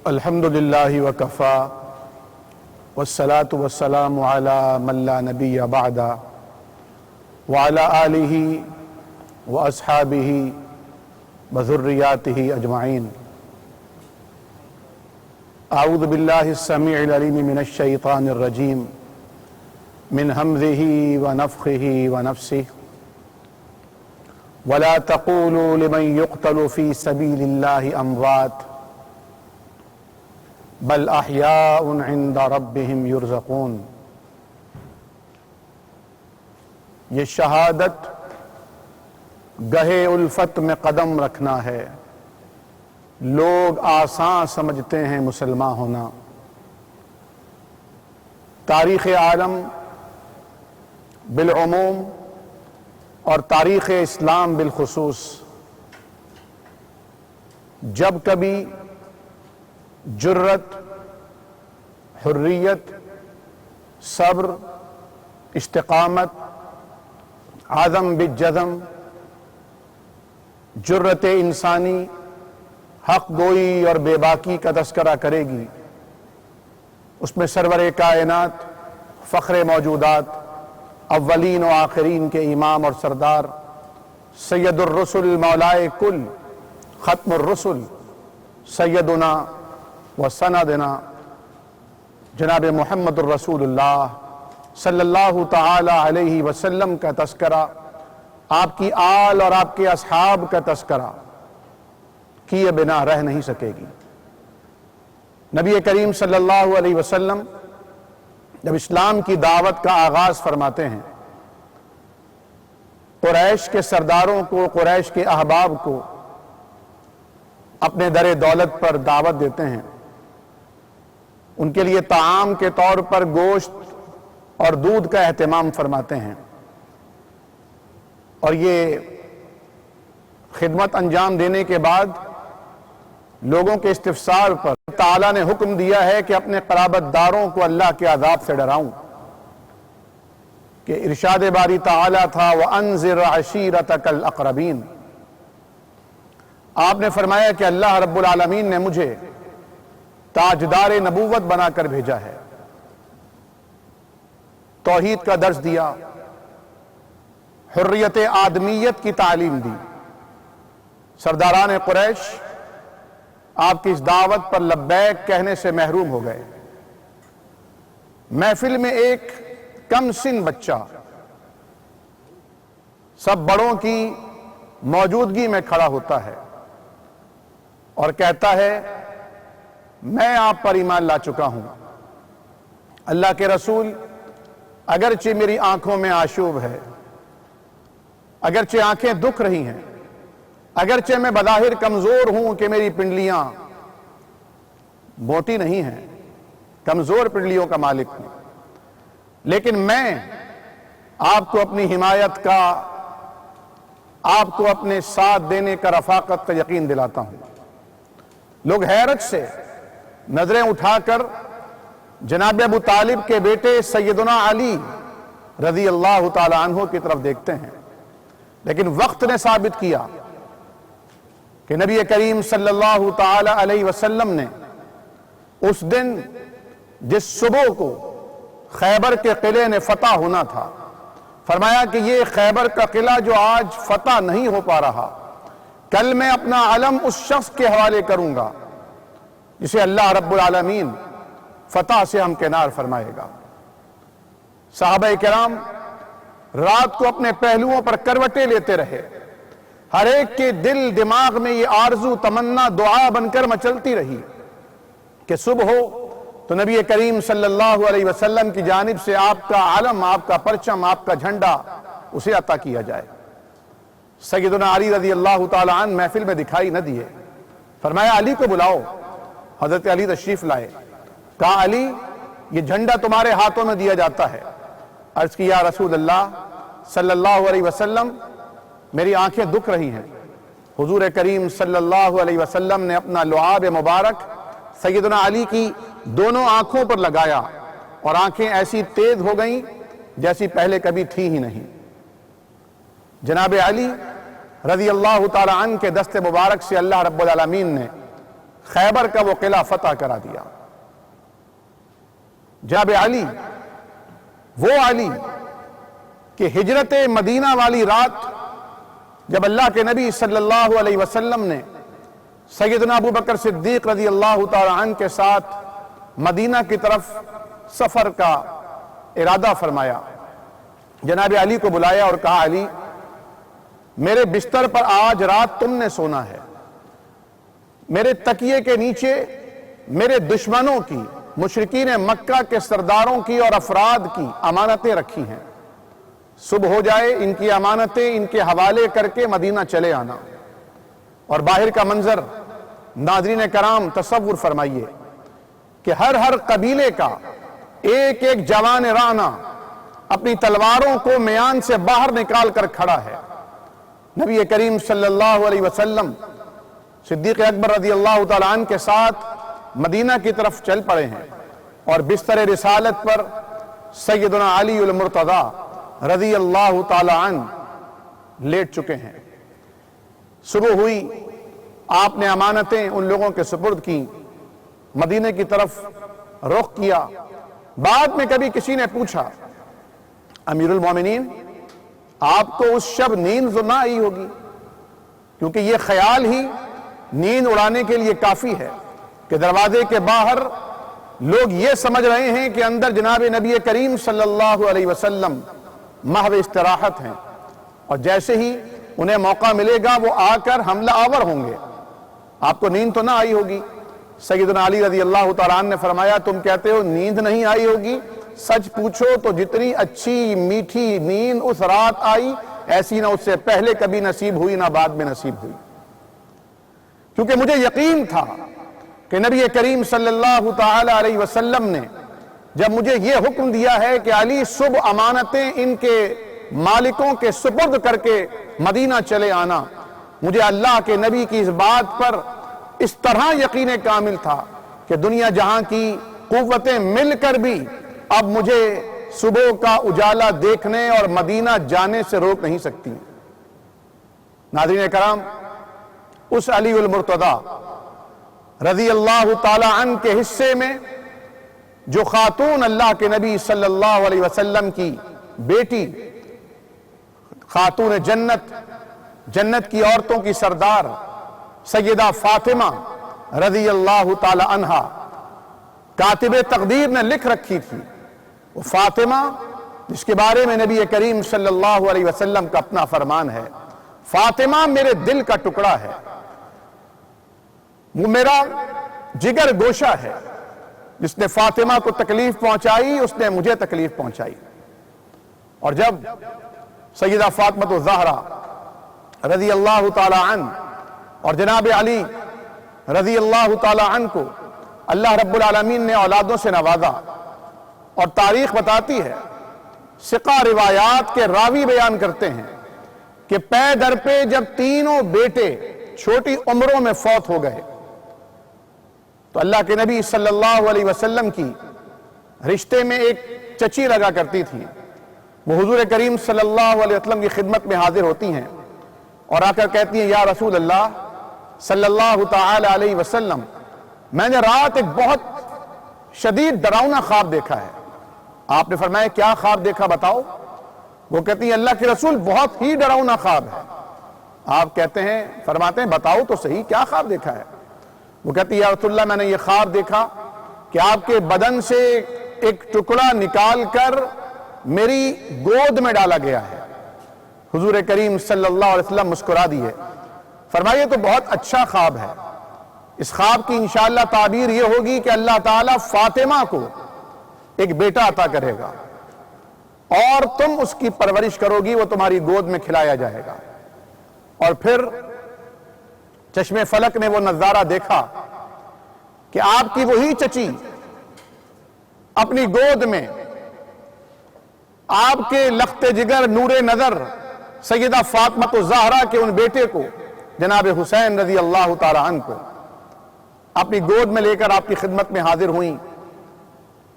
الحمد للہ وکفا والصلاة والسلام علی من لا نبی بعدا وعلی آلہ واصحابہ وذریاتہ اجمعین۔ اعوذ باللہ السمیع العلیم من الشیطان الرجیم من ہمزہ ونفخہ ونفسہ ولا تقولوا لمن يقتل في سبيل الله اموات بل احیاء عند ربهم یرزقون۔ یہ شہادت گہے الفت میں قدم رکھنا ہے، لوگ آسان سمجھتے ہیں مسلمان ہونا۔ تاریخ عالم بالعموم اور تاریخ اسلام بالخصوص جب کبھی جرت، حریت، صبر، استقامت، عزم بالجزم، جرت انسانی، حق گوئی اور بے باکی کا تذکرہ کرے گی، اس میں سرور کائنات، فخر موجودات، اولین و آخرین کے امام اور سردار، سید الرسل مولائے کل، ختم الرسل، سیدنا و سندنا جناب محمد الرسول اللہ صلی اللہ تعالی علیہ وسلم کا تذکرہ، آپ کی آل اور آپ کے اصحاب کا تذکرہ کیے بنا رہ نہیں سکے گی۔ نبی کریم صلی اللہ علیہ وسلم جب اسلام کی دعوت کا آغاز فرماتے ہیں، قریش کے سرداروں کو، قریش کے احباب کو اپنے در دولت پر دعوت دیتے ہیں، ان کے لیے طعام کے طور پر گوشت اور دودھ کا اہتمام فرماتے ہیں، اور یہ خدمت انجام دینے کے بعد لوگوں کے استفسار پر تعالیٰ نے حکم دیا ہے کہ اپنے قرابت داروں کو اللہ کے عذاب سے ڈراؤں، کہ ارشاد باری تعالیٰ تھا وَأَنذِرْ عَشِيرَتَكَ الْأَقْرَبِينَ۔ آپ نے فرمایا کہ اللہ رب العالمین نے مجھے تاجدار نبوت بنا کر بھیجا ہے، توحید کا درس دیا، حریت آدمیت کی تعلیم دی۔ سرداران قریش آپ کی اس دعوت پر لبیک کہنے سے محروم ہو گئے۔ محفل میں ایک کم سن بچہ سب بڑوں کی موجودگی میں کھڑا ہوتا ہے اور کہتا ہے میں آپ پر ایمان لا چکا ہوں، اللہ کے رسول، اگرچہ میری آنکھوں میں آشوب ہے، اگرچہ آنکھیں دکھ رہی ہیں، اگرچہ میں بظاہر کمزور ہوں کہ میری پنڈلیاں موٹی نہیں ہیں، کمزور پنڈلیوں کا مالک ہوں، لیکن میں آپ کو اپنی حمایت کا، آپ کو اپنے ساتھ دینے کا، رفاقت کا یقین دلاتا ہوں۔ لوگ حیرت سے نظریں اٹھا کر جناب ابو طالب کے بیٹے سیدنا علی رضی اللہ تعالی عنہ کی طرف دیکھتے ہیں، لیکن وقت نے ثابت کیا کہ نبی کریم صلی اللہ تعالی علیہ وسلم نے اس دن جس صبح کو خیبر کے قلعے نے فتح ہونا تھا، فرمایا کہ یہ خیبر کا قلعہ جو آج فتح نہیں ہو پا رہا، کل میں اپنا علم اس شخص کے حوالے کروں گا جسے اللہ رب العالمین فتح سے ہمکنار فرمائے گا۔ صحابہ کرام رات کو اپنے پہلوؤں پر کروٹیں لیتے رہے، ہر ایک کے دل دماغ میں یہ آرزو، تمنا، دعا بن کر مچلتی رہی کہ صبح ہو تو نبی کریم صلی اللہ علیہ وسلم کی جانب سے آپ کا علم، آپ کا پرچم، آپ کا جھنڈا اسے عطا کیا جائے۔ سیدنا علی رضی اللہ تعالی عنہ محفل میں دکھائی نہ دیے، فرمایا علی کو بلاؤ۔ حضرت علی تشریف لائے، کہا علی یہ جھنڈا تمہارے ہاتھوں میں دیا جاتا ہے۔ عرض کی یا رسول اللہ صلی اللہ علیہ وسلم، میری آنکھیں دکھ رہی ہیں۔ حضور کریم صلی اللہ علیہ وسلم نے اپنا لعاب مبارک سیدنا علی کی دونوں آنکھوں پر لگایا اور آنکھیں ایسی تیز ہو گئیں جیسی پہلے کبھی تھی ہی نہیں۔ جناب علی رضی اللہ تعالی عنہ کے دست مبارک سے اللہ رب العالمین نے خیبر کا وہ قلعہ فتح کرا دیا۔ جناب علی، وہ علی کہ ہجرت مدینہ والی رات جب اللہ کے نبی صلی اللہ علیہ وسلم نے سیدنا ابو بکر صدیق رضی اللہ تعالی عنہ کے ساتھ مدینہ کی طرف سفر کا ارادہ فرمایا، جناب علی کو بلایا اور کہا، علی میرے بستر پر آج رات تم نے سونا ہے، میرے تکیے کے نیچے میرے دشمنوں کی، مشرکین مکہ کے سرداروں کی اور افراد کی امانتیں رکھی ہیں، صبح ہو جائے ان کی امانتیں ان کے حوالے کر کے مدینہ چلے آنا۔ اور باہر کا منظر ناظرین کرام تصور فرمائیے کہ ہر قبیلے کا ایک ایک جوان رانا اپنی تلواروں کو میان سے باہر نکال کر کھڑا ہے۔ نبی کریم صلی اللہ علیہ وسلم صدیق اکبر رضی اللہ تعالیٰ عنہ کے ساتھ مدینہ کی طرف چل پڑے ہیں اور بستر رسالت پر سیدنا علی المرتضی رضی اللہ تعالیٰ عنہ لیٹ چکے ہیں۔ صبح ہوئی، آپ نے امانتیں ان لوگوں کے سپرد کی، مدینہ کی طرف رخ کیا۔ بعد میں کبھی کسی نے پوچھا، امیر المومنین آپ کو اس شب نیند نہ آئی ہوگی؟ کیونکہ یہ خیال ہی نیند اڑانے کے لیے کافی ہے کہ دروازے کے باہر لوگ یہ سمجھ رہے ہیں کہ اندر جناب نبی کریم صلی اللہ علیہ وسلم محو استراحت ہیں، اور جیسے ہی انہیں موقع ملے گا وہ آ کر حملہ آور ہوں گے۔ آپ کو نیند تو نہ آئی ہوگی؟ سیدنا علی رضی اللہ تعالیٰ عنہ نے فرمایا، تم کہتے ہو نیند نہیں آئی ہوگی، سچ پوچھو تو جتنی اچھی میٹھی نیند اس رات آئی ایسی نہ اس سے پہلے کبھی نصیب ہوئی نہ بعد میں نصیب ہوئی، کیونکہ مجھے یقین تھا کہ نبی کریم صلی اللہ تعالی علیہ وسلم نے جب مجھے یہ حکم دیا ہے کہ علی صبح امانتیں ان کے مالکوں کے سپرد کر کے مدینہ چلے آنا، مجھے اللہ کے نبی کی اس بات پر اس طرح یقین کامل تھا کہ دنیا جہاں کی قوتیں مل کر بھی اب مجھے صبح کا اجالا دیکھنے اور مدینہ جانے سے روک نہیں سکتی۔ ناظرین کرام، اس علی المرتضی رضی اللہ تعالی عنہ کے حصے میں جو خاتون اللہ کے نبی صلی اللہ علیہ وسلم کی بیٹی، خاتون جنت، جنت کی عورتوں کی سردار سیدہ فاطمہ رضی اللہ تعالی عنہا، کاتب تقدیر نے لکھ رکھی تھی، وہ فاطمہ جس کے بارے میں نبی کریم صلی اللہ علیہ وسلم کا اپنا فرمان ہے، فاطمہ میرے دل کا ٹکڑا ہے، وہ میرا جگر گوشہ ہے، جس نے فاطمہ کو تکلیف پہنچائی اس نے مجھے تکلیف پہنچائی۔ اور جب سیدہ فاطمہ الزہرا رضی اللہ تعالی عنہ اور جناب علی رضی اللہ تعالی عنہ کو اللہ رب العالمین نے اولادوں سے نوازا، اور تاریخ بتاتی ہے، ثقہ روایات کے راوی بیان کرتے ہیں کہ پے در پہ جب تینوں بیٹے چھوٹی عمروں میں فوت ہو گئے تو اللہ کے نبی صلی اللہ علیہ وسلم کی رشتے میں ایک چچی لگا کرتی تھی، وہ حضور کریم صلی اللہ علیہ وسلم کی خدمت میں حاضر ہوتی ہیں اور آ کر کہتی ہیں، یا رسول اللہ صلی اللہ تعالی علیہ وسلم، میں نے رات ایک بہت شدید ڈراؤنا خواب دیکھا ہے۔ آپ نے فرمایا، کیا خواب دیکھا بتاؤ؟ وہ کہتی ہیں، اللہ کے رسول بہت ہی ڈراؤنا خواب ہے۔ آپ کہتے ہیں، فرماتے ہیں، بتاؤ تو صحیح کیا خواب دیکھا ہے؟ وہ کہتی ہے، یا رسول اللہ میں نے یہ خواب دیکھا کہ آپ کے بدن سے ایک ٹکڑا نکال کر میری گود میں ڈالا گیا ہے۔ حضور کریم صلی اللہ علیہ وسلم مسکرا دیے، فرمائیے تو بہت اچھا خواب ہے، اس خواب کی انشاءاللہ تعبیر یہ ہوگی کہ اللہ تعالیٰ فاطمہ کو ایک بیٹا عطا کرے گا اور تم اس کی پرورش کرو گی، وہ تمہاری گود میں کھلایا جائے گا۔ اور پھر چشم فلک نے وہ نظارہ دیکھا کہ آپ کی وہی چچی اپنی گود میں آپ کے لخت جگر نور نظر سیدہ فاطمہ الزہرا کے ان بیٹے کو جناب حسین رضی اللہ تعالی عنہ کو اپنی گود میں لے کر آپ کی خدمت میں حاضر ہوئیں۔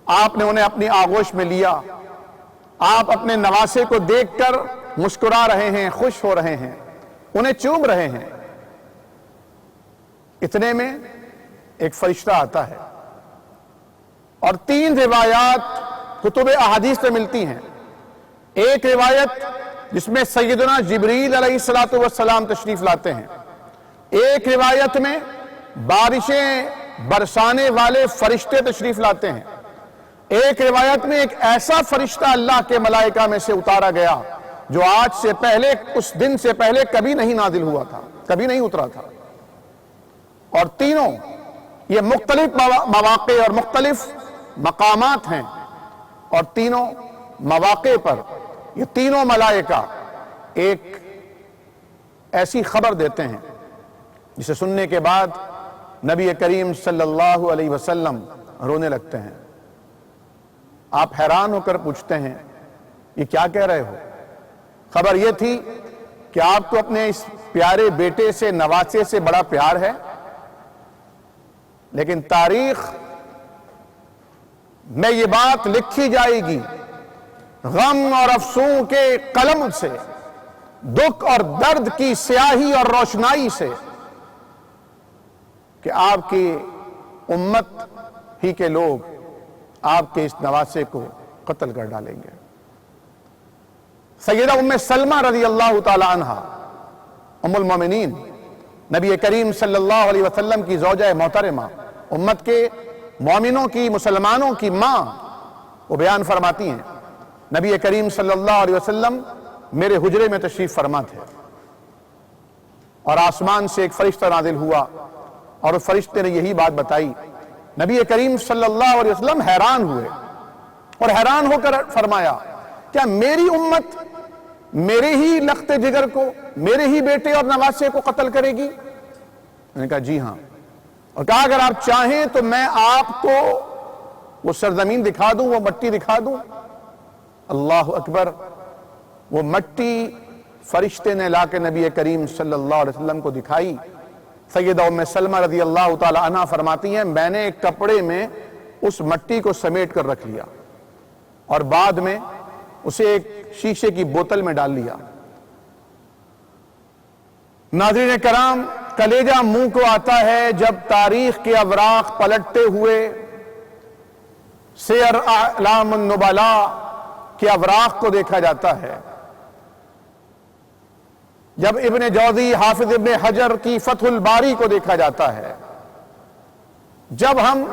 آپ نے انہیں اپنی آغوش میں لیا، آپ اپنے نواسے کو دیکھ کر مسکرا رہے ہیں، خوش ہو رہے ہیں، انہیں چوم رہے ہیں۔ اتنے میں ایک فرشتہ آتا ہے اور 3 روایات کتب احادیث میں ملتی ہیں. ایک روایت جس میں سیدنا جبریل علیہ السلام تشریف لاتے ہیں، ایک روایت میں بارشیں برسانے والے فرشتے تشریف لاتے ہیں، ایک روایت میں ایک ایسا فرشتہ اللہ کے ملائکہ میں سے اتارا گیا جو آج سے پہلے، اس دن سے پہلے کبھی نہیں نازل ہوا تھا، کبھی نہیں اترا تھا. اور تینوں یہ مختلف مواقع اور مختلف مقامات ہیں، اور تینوں مواقع پر یہ تینوں ملائکہ ایک ایسی خبر دیتے ہیں جسے سننے کے بعد نبی کریم صلی اللہ علیہ وسلم رونے لگتے ہیں. آپ حیران ہو کر پوچھتے ہیں یہ کیا کہہ رہے ہو؟ خبر یہ تھی کہ آپ کو اپنے اس پیارے بیٹے سے، نواسے سے بڑا پیار ہے، لیکن تاریخ میں یہ بات لکھی جائے گی غم اور افسوں کے قلم سے، دکھ اور درد کی سیاہی اور روشنائی سے، کہ آپ کی امت ہی کے لوگ آپ کے اس نواسے کو قتل کر ڈالیں گے. سیدہ ام سلمہ رضی اللہ تعالی عنہ، ام المومنین، نبی کریم صلی اللہ علیہ وسلم کی زوجہ محترمہ، امت کے مومنوں کی، مسلمانوں کی ماں، وہ بیان فرماتی ہیں نبی کریم صلی اللہ علیہ وسلم میرے حجرے میں تشریف فرما تھے اور آسمان سے ایک فرشتہ نازل ہوا اور اس فرشتے نے یہی بات بتائی. نبی کریم صلی اللہ علیہ وسلم حیران ہوئے اور حیران ہو کر فرمایا کیا میری امت میرے ہی لخت جگر کو، میرے ہی بیٹے اور نواسے کو قتل کرے گی؟ میں نے کہا جی ہاں. اور کہا اگر آپ چاہیں تو میں آپ کو وہ سرزمین دکھا دوں، وہ مٹی دکھا دوں. اللہ اکبر. وہ مٹی فرشتے نے لا کے نبی کریم صلی اللہ علیہ وسلم کو دکھائی. سیدہ ام سلمہ رضی اللہ تعالی عنہ فرماتی ہیں میں نے ایک کپڑے میں اس مٹی کو سمیٹ کر رکھ لیا اور بعد میں اسے ایک شیشے کی بوتل میں ڈال لیا. ناظرین کرام، کلیجہ منہ کو آتا ہے جب تاریخ کے اوراق پلٹتے ہوئے سیر اعلام النبلاء کے اوراق کو دیکھا جاتا ہے، جب ابن جوزی، حافظ ابن حجر کی فتح الباری کو دیکھا جاتا ہے، جب ہم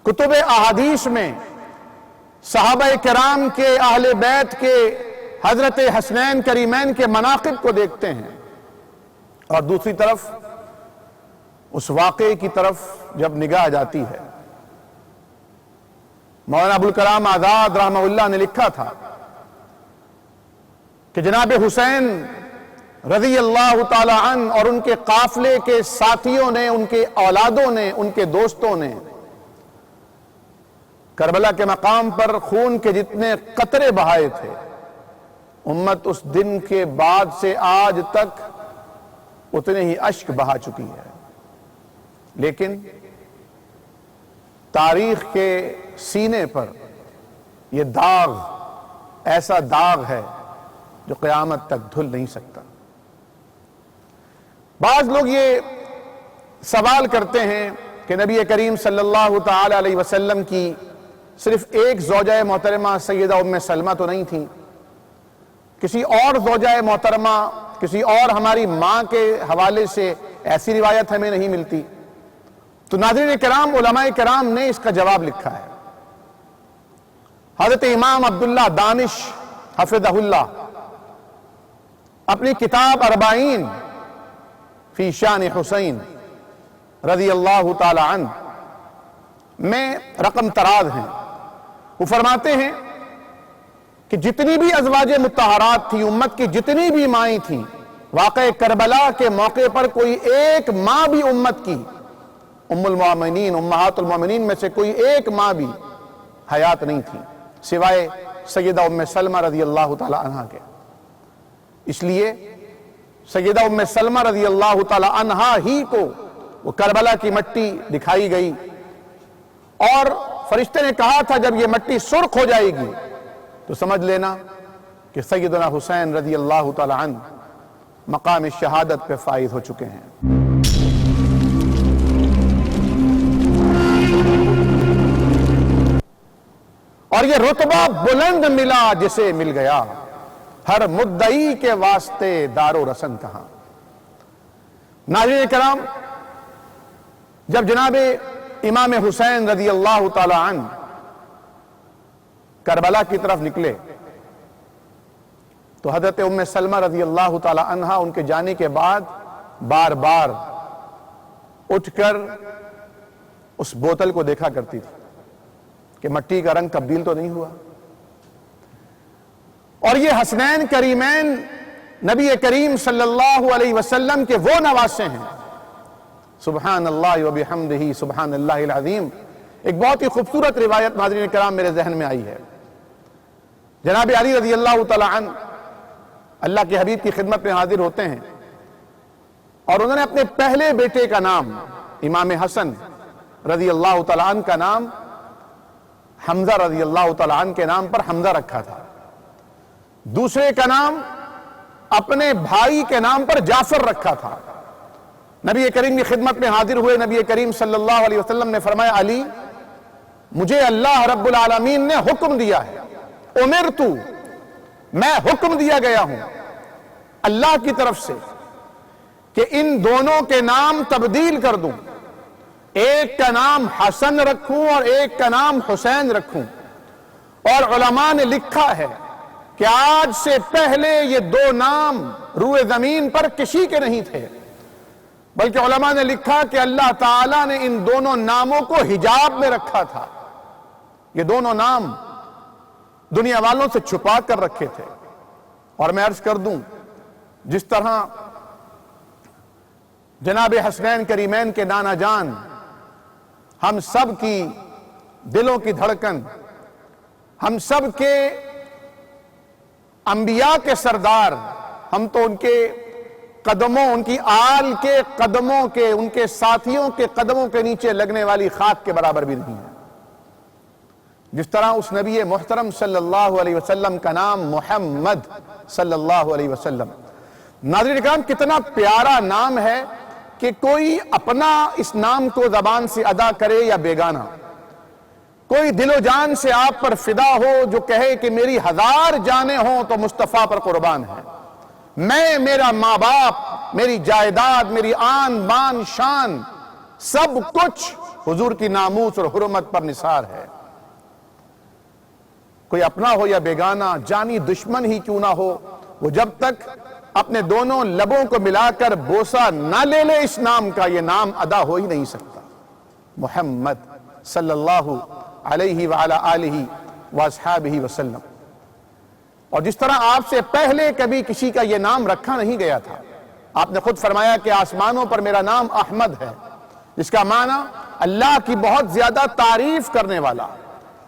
کتب احادیث میں صحابہ کرام کے، اہل بیت کے، حضرت حسنین کریمین کے مناقب کو دیکھتے ہیں، اور دوسری طرف اس واقعے کی طرف جب نگاہ جاتی ہے. مولانا ابوالکلام آزاد رحمہ اللہ نے لکھا تھا کہ جناب حسین رضی اللہ تعالی عنہ اور ان کے قافلے کے ساتھیوں نے، ان کے اولادوں نے، ان کے دوستوں نے کربلا کے مقام پر خون کے جتنے قطرے بہائے تھے، امت اس دن کے بعد سے آج تک اتنے ہی اشک بہا چکی ہے. لیکن تاریخ کے سینے پر یہ داغ ایسا داغ ہے جو قیامت تک دھل نہیں سکتا. بعض لوگ یہ سوال کرتے ہیں کہ نبی کریم صلی اللہ تعالی علیہ وسلم کی صرف ایک زوجہ محترمہ سیدہ ام سلمہ تو نہیں تھیں، کسی اور زوجہ محترمہ، کسی اور ہماری ماں کے حوالے سے ایسی روایت ہمیں نہیں ملتی؟ تو ناظرین کرام، علماء کرام نے اس کا جواب لکھا ہے. حضرت امام عبداللہ دانش حفظہ اللہ اپنی کتاب 40 فی شان حسین رضی اللہ تعالی عنہ میں رقم طراز ہیں، وہ فرماتے ہیں کہ جتنی بھی ازواج مطہرات تھی، امت کی جتنی بھی مائیں تھیں، واقع کربلا کے موقع پر کوئی ایک ماں بھی امت کی، ام المومنین، امہات المومنین میں سے کوئی ایک ماں بھی حیات نہیں تھی سوائے سیدہ ام سلمہ رضی اللہ تعالی عنہ کے. اس لیے سیدہ ام سلمہ رضی اللہ تعالی عنہ ہی کو وہ کربلا کی مٹی دکھائی گئی، اور فرشتے نے کہا تھا جب یہ مٹی سرخ ہو جائے گی تو سمجھ لینا کہ سیدنا حسین رضی اللہ تعالی عنہ مقام شہادت پہ فائز ہو چکے ہیں. اور یہ رتبہ بلند ملا جسے مل گیا، ہر مدعی کے واسطے دار و رسن کہاں۔ ناظرین کرام، جب جناب امام حسین رضی اللہ تعالی عنہ کربلا کی طرف نکلے تو حضرت ام سلمہ رضی اللہ تعالی عنہ ان کے جانے کے بعد بار بار اٹھ کر اس بوتل کو دیکھا کرتی تھی کہ مٹی کا رنگ تبدیل تو نہیں ہوا۔ اور یہ حسنین کریمین نبی کریم صلی اللہ علیہ وسلم کے وہ نواسے ہیں، سبحان اللہ و بحمدہ سبحان اللہ العظیم۔ ایک بہت ہی خوبصورت روایت ناظرین کرام میرے ذہن میں آئی ہے۔ جناب علی رضی اللہ تعالی عنہ اللہ کے حبیب کی خدمت میں حاضر ہوتے ہیں اور انہوں نے اپنے پہلے بیٹے کا نام امام حسن رضی اللہ تعالی عنہ کا نام حمزہ رضی اللہ تعالی عنہ کے نام پر حمزہ رکھا تھا، دوسرے کا نام اپنے بھائی کے نام پر جعفر رکھا تھا۔ نبی کریم کی خدمت میں حاضر ہوئے، نبی کریم صلی اللہ علیہ وسلم نے فرمایا، علی مجھے اللہ رب العالمین نے حکم دیا ہے، امرتو، میں حکم دیا گیا ہوں اللہ کی طرف سے کہ ان دونوں کے نام تبدیل کر دوں، ایک کا نام حسن رکھوں اور ایک کا نام حسین رکھوں۔ اور علماء نے لکھا ہے کہ آج سے پہلے یہ دو نام روئے زمین پر کسی کے نہیں تھے، بلکہ علماء نے لکھا کہ اللہ تعالیٰ نے ان دونوں ناموں کو حجاب میں رکھا تھا، یہ دونوں نام دنیا والوں سے چھپا کر رکھے تھے۔ اور میں عرض کر دوں، جس طرح جناب حسنین کریمین کے نانا جان ہم سب کی دلوں کی دھڑکن، ہم سب کے انبیاء کے سردار، ہم تو ان کے قدموں، ان کی آل کے قدموں کے، ان کے ساتھیوں کے قدموں کے نیچے لگنے والی خاک کے برابر بھی نہیں ہے۔ جس طرح اس نبی محترم صلی اللہ علیہ وسلم کا نام محمد صلی اللہ علیہ وسلم، ناظرین کرام کتنا پیارا نام ہے کہ کوئی اپنا اس نام کو زبان سے ادا کرے یا بیگانہ، کوئی دل و جان سے آپ پر فدا ہو جو کہے کہ میری 1000 جانیں ہوں تو مصطفیٰ پر قربان ہے، میں، میرا ماں باپ، میری جائیداد، میری آن بان شان، سب کچھ حضور کی ناموس اور حرمت پر نثار ہے۔ کوئی اپنا ہو یا بیگانہ، جانی دشمن ہی کیوں نہ ہو، وہ جب تک اپنے دونوں لبوں کو ملا کر بوسہ نہ لے لے اس نام کا، یہ نام ادا ہو ہی نہیں سکتا، محمد صلی اللہ علیہ وعلی آلہ واصحابہ وسلم۔ اور جس طرح آپ سے پہلے کبھی کسی کا یہ نام رکھا نہیں گیا تھا، آپ نے خود فرمایا کہ آسمانوں پر میرا نام احمد ہے، جس کا معنی اللہ کی بہت زیادہ تعریف کرنے والا،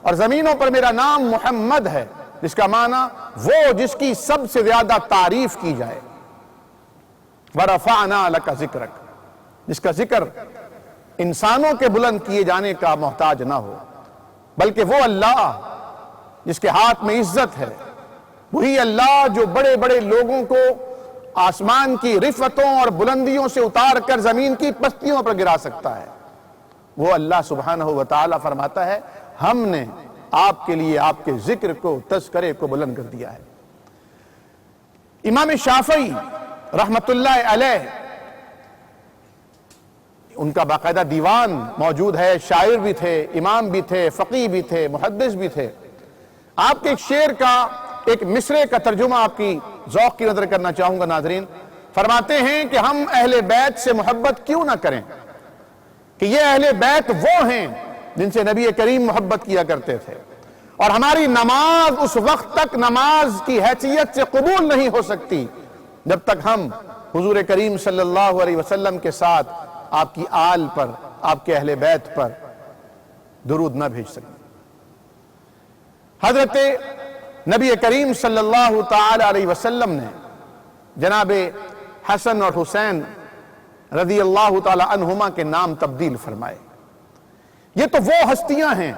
اور زمینوں پر میرا نام محمد ہے، جس کا معنی وہ جس کی سب سے زیادہ تعریف کی جائے۔ وَرَفَعْنَا لَكَ ذِكْرَكَ، جس کا ذکر انسانوں کے بلند کیے جانے کا محتاج نہ ہو، بلکہ وہ اللہ جس کے ہاتھ میں عزت ہے، وہی اللہ جو بڑے بڑے لوگوں کو آسمان کی رفعتوں اور بلندیوں سے اتار کر زمین کی پستیوں پر گرا سکتا ہے، وہ اللہ سبحانہ وتعالی فرماتا ہے ہم نے آپ کے لیے آپ کے ذکر کو، تذکرے کو بلند کر دیا ہے۔ امام شافعی رحمت اللہ علیہ، ان کا باقاعدہ دیوان موجود ہے، شاعر بھی تھے، امام بھی تھے، فقیہ بھی تھے، محدث بھی تھے۔ آپ کے ایک شعر کا، ایک مصرے کا ترجمہ آپ کی ذوق کی نظر کرنا چاہوں گا ناظرین۔ فرماتے ہیں کہ ہم اہل بیت سے محبت کیوں نہ کریں، کہ یہ اہل بیت وہ ہیں جن سے نبی کریم محبت کیا کرتے تھے، اور ہماری نماز اس وقت تک نماز کی حیثیت سے قبول نہیں ہو سکتی جب تک ہم حضور کریم صلی اللہ علیہ وسلم کے ساتھ آپ کی آل پر، آپ کے اہل بیت پر درود نہ بھیج سکیں۔ حضرت نبی کریم صلی اللہ تعالی علیہ وسلم نے جناب حسن اور حسین رضی اللہ تعالی عنہما کے نام تبدیل فرمائے۔ یہ تو وہ ہستیاں ہیں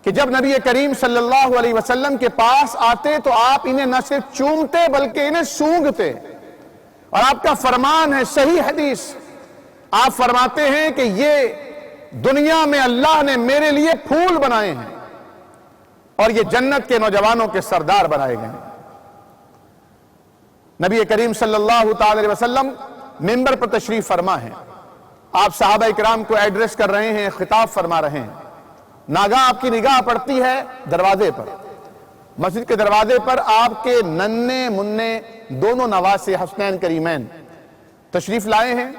کہ جب نبی کریم صلی اللہ علیہ وسلم کے پاس آتے تو آپ انہیں نہ صرف چومتے بلکہ انہیں سونگتے، اور آپ کا فرمان ہے صحیح حدیث، آپ فرماتے ہیں کہ یہ دنیا میں اللہ نے میرے لیے پھول بنائے ہیں، اور یہ جنت کے نوجوانوں کے سردار بنائے گئے ہیں۔ نبی کریم صلی اللہ تعالی علیہ وسلم منبر پر تشریف فرما ہیں، آپ صحابہ اکرام کو ایڈریس کر رہے ہیں، خطاب فرما رہے ہیں، ناگاہ آپ کی نگاہ پڑتی ہے دروازے پر، مسجد کے دروازے پر آپ کے ننھے مننے دونوں نواسے حسنین کریمین تشریف لائے ہیں،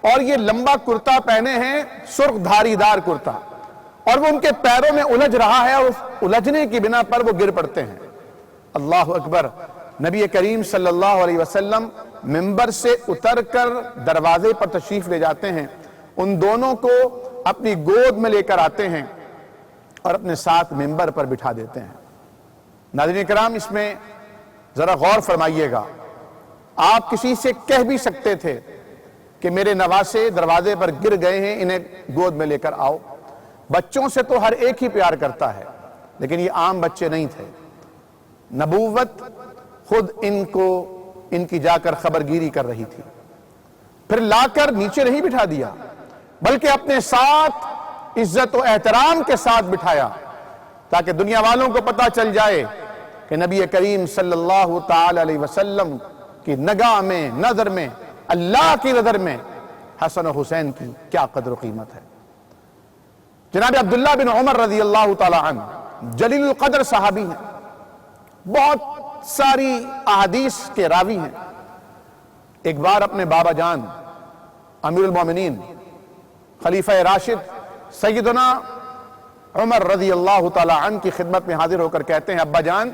اور یہ لمبا کرتا پہنے ہیں، سرخ دھاری دار کرتا، اور وہ ان کے پیروں میں الجھ رہا ہے، اور اس الجھنے کی بنا پر وہ گر پڑتے ہیں۔ اللہ اکبر! نبی کریم صلی اللہ علیہ وسلم منبر سے اتر کر دروازے پر تشریف لے جاتے ہیں، ان دونوں کو اپنی گود میں لے کر آتے ہیں اور اپنے ساتھ منبر پر بٹھا دیتے ہیں۔ ناظرین کرام، اس میں ذرا غور فرمائیے گا، آپ کسی سے کہہ بھی سکتے تھے کہ میرے نواسے دروازے پر گر گئے ہیں، انہیں گود میں لے کر آؤ۔ بچوں سے تو ہر ایک ہی پیار کرتا ہے، لیکن یہ عام بچے نہیں تھے۔ نبوت خود ان کی جا کر خبرگیری کر رہی تھی، پھر لا کر نیچے نہیں بٹھا دیا، بلکہ اپنے ساتھ عزت و احترام کے ساتھ بٹھایا، تاکہ دنیا والوں کو پتہ چل جائے کہ نبی کریم صلی اللہ تعالی علیہ وسلم کی نگاہ میں، نظر میں، اللہ کی نظر میں حسن و حسین کی کیا قدر و قیمت ہے۔ جناب عبداللہ بن عمر رضی اللہ تعالی عنہ جلیل القدر صحابی ہیں، بہت ساری احادیث کے راوی ہیں۔ ایک بار اپنے بابا جان امیر المومنین خلیفہ راشد سیدنا عمر رضی اللہ تعالی عنہ کی خدمت میں حاضر ہو کر کہتے ہیں، ابا جان